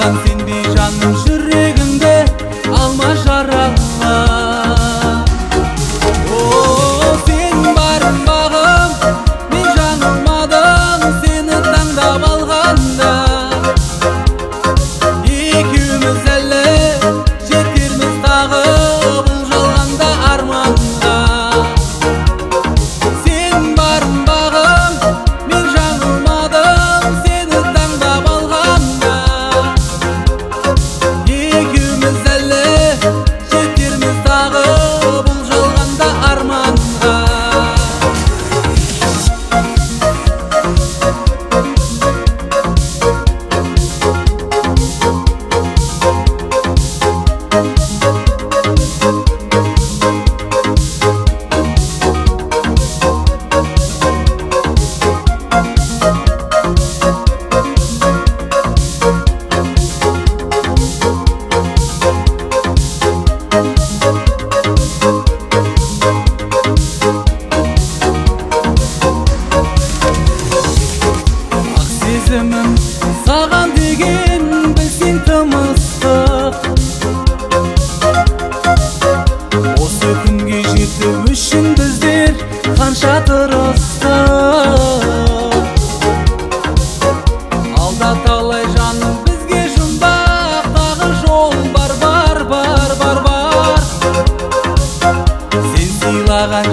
маған сенбей жаным жүрегімді алма жаралма. Сен барым бағым, мен жаңылмадым сені таңдап алғанда. Екеуміз әлі жетерміз тағы бұл жалғанда арманға. Сен барым бағым, мен жаңылмадым сені таңдап алғанда. Екеуміз әлі жетерміз тағы бұл жалғанда арманға. Сезімім саған деген білсең тым ыстық. Осы күнге жету үшін біздер қанша тырыстық. Алда талай жаным бізге жұмбақ, тағы жол бар. Сен сыйлаған